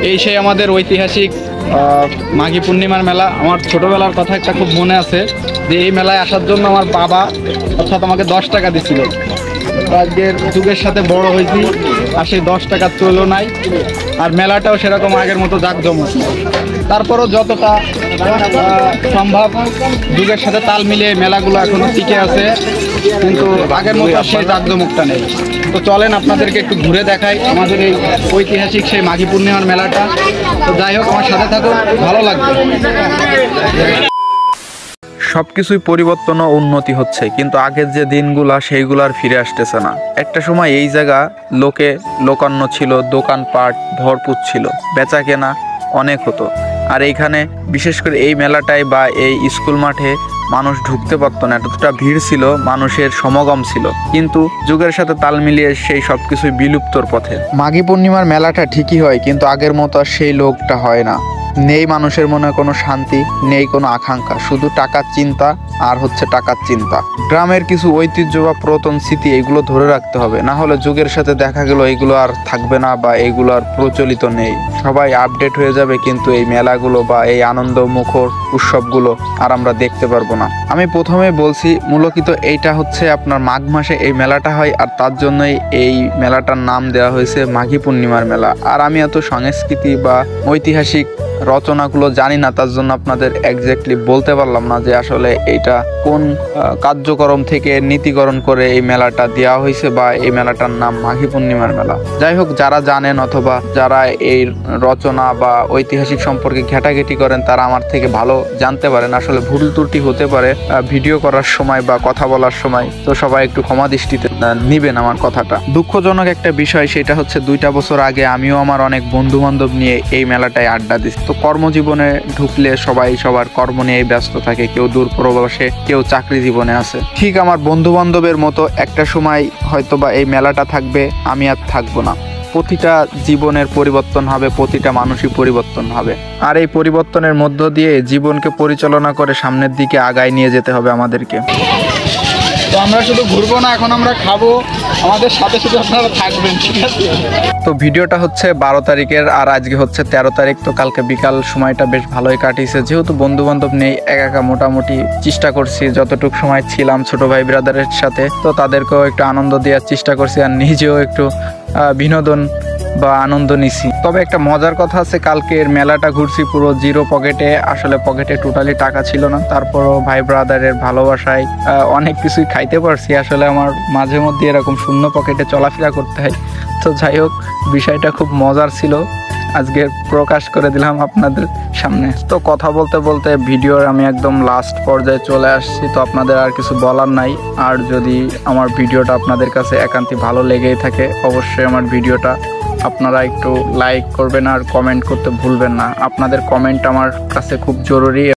এই সেই আমাদের ঐতিহাসিক মাঘী পূর্ণিমার মেলা। আমার ছোটোবেলার কথা একটা খুব মনে আছে যে এই মেলায় আসার জন্য আমার বাবা অর্থাৎ আমাকে 10 টাকা দিছিল। আজকের যুগের সাথে বড় হয়েছি আর সেই 10 টাকা চলো নাই, আর মেলাটাও সেরকম আগের মতো জাঁকজমক। তারপরও যতটা সম্ভব যুগের সাথে তাল মিলিয়ে মেলাগুলো এখনো টিকে আছে, কিন্তু আগের মতো সেই জাঁকজমকটা নেই। তো চলেন আপনাদেরকে একটু ঘুরে দেখাই আমাদের এই ঐতিহাসিক সেই মাঘী পূর্ণিমার মেলাটা। তো যাই হোক, আমার সাথে থাকুন, ভালো লাগবে। সবকিছুই পরিবর্তন ও উন্নতি হচ্ছে, কিন্তু আগের যে দিনগুলা সেইগুলো আর ফিরে আসতেছে না। একটা সময় এই জায়গা লোকান্ন ছিল, দোকানপাট ভরপুর ছিল, বেচা কেনা অনেক হতো। আর এইখানে বিশেষ করে এই মেলাটায় বা এই স্কুল মাঠে মানুষ ঢুকতে পারতো না, এতটা ভিড় ছিল, মানুষের সমাগম ছিল। কিন্তু যুগের সাথে তাল মিলিয়ে সেই সবকিছুই বিলুপ্তর পথে। মাঘী পূর্ণিমার মেলাটা ঠিকই হয়, কিন্তু আগের মতো আর সেই লোকটা হয় না। নেই মানুষের মনে কোনো শান্তি, নেই কোনো আকাঙ্ক্ষা, শুধু টাকার চিন্তা আর হচ্ছে টাকার চিন্তা। গ্রামের কিছু ঐতিহ্য বা পুরাতন স্মৃতি এগুলো ধরে রাখতে হবে, না হলে যুগের সাথে দেখা গেল এগুলো আর থাকবে না বা এগুলো আর প্রচলিত নেই। সবাই আপডেট হয়ে যাবে, কিন্তু এই মেলাগুলো বা এই আনন্দ মুখর উৎসবগুলো আর আমরা দেখতে পারবো না। আমি প্রথমে বলছি মূলত এইটা হচ্ছে আপনার মাঘ মাসে এই মেলাটা হয়, আর তার জন্যই এই মেলাটার নাম দেওয়া হয়েছে মাঘী পূর্ণিমার মেলা। আর আমি এত সংস্কৃতি বা ঐতিহাসিক রচনাগুলো জানি না, তার জন্য আপনাদের এক্স্যাক্টলি বলতে পারলাম না যে আসলে এইটা কোন কার্যক্রম থেকে নীতিকরণ করে এই মেলাটা দেওয়া হয়েছে বা এই মেলাটার নাম মাঘী পূর্ণিমার মেলা। যাই হোক, যারা জানেন অথবা যারা এই রচনা বা ঐতিহাসিক সম্পর্কে ঘেটাঘেটি করেন তারা আমার থেকে ভালো জানতে পারেন। আসলে ভুল ত্রুটি হতে পারে ভিডিও করার সময় বা কথা বলার সময়, তো সবাই একটু ক্ষমা দৃষ্টিতে নিবেন আমার কথাটা। দুঃখজনক একটা বিষয়, সেটা হচ্ছে 2টা বছর আগে আমিও আমার অনেক বন্ধু বান্ধব নিয়ে এই মেলাটায় আড্ডা দিচ্ছি। তো কর্মজীবনে ঢুকলে সবাই সবার কর্ম নিয়েই ব্যস্ত থাকে, কেউ দূর প্রবাসে, কেউ চাকরি জীবনে আছে। ঠিক আমার বন্ধু বান্ধবের মতো একটা সময় হয়তো বা এই মেলাটা থাকবে, আমি আর থাকবো না। প্রতিটা জীবনের পরিবর্তন হবে, প্রতিটা মানুষই পরিবর্তন হবে, আর এই পরিবর্তনের মধ্য দিয়ে জীবনকে পরিচালনা করে সামনের দিকে আগায় নিয়ে যেতে হবে আমাদেরকে। তো আমরা শুধু ঘুরবো না, এখন আমরা খাবো, আমাদের সাথে সাথে আপনারা থাকবেন, ঠিক আছে? তো ভিডিওটা হচ্ছে 12 তারিখের, আর আজকে হচ্ছে 13 তারিখ। তো কালকে বিকাল সময়টা বেশ ভালোই কাটিয়েছে, যেহেতু বন্ধু বান্ধব নেই, একা মোটামুটি চেষ্টা করছি যতটুকু সময় ছিলাম ছোট ভাই ব্রাদারের সাথে, তো তাদেরকেও একটু আনন্দ দেওয়ার চেষ্টা করছি আর নিজেও একটু বিনোদন বা আনন্দ নিছি। তবে একটা মজার কথা আছে, কালকের মেলাটা ঘুরছি পুরো জিরো পকেটে। আসলে পকেটে টোটালি টাকা ছিল না, তারপরও ভাই ব্রাদারের ভালোবাসায় অনেক কিছুই খাইতে পারছি। আসলে আমার মাঝে মধ্যে এরকম শূন্য পকেটে চলাফেরা করতে হয়। তো যাই হোক, বিষয়টা খুব মজার ছিল, আজকে প্রকাশ করে দিলাম আপনাদের সামনে। তো কথা বলতে বলতে ভিডিওর আমি একদম লাস্ট পর্যায়ে চলে আসছি। তো আপনাদের আর কিছু বলার নাই, আর যদি আমার ভিডিওটা আপনাদের কাছে একান্তই ভালো লেগেই থাকে, অবশ্যই আমার ভিডিওটা আপনারা একটু লাইক করবেন আর কমেন্ট করতে ভুলবেন না। আপনাদের কমেন্ট আমার কাছে খুব জরুরি।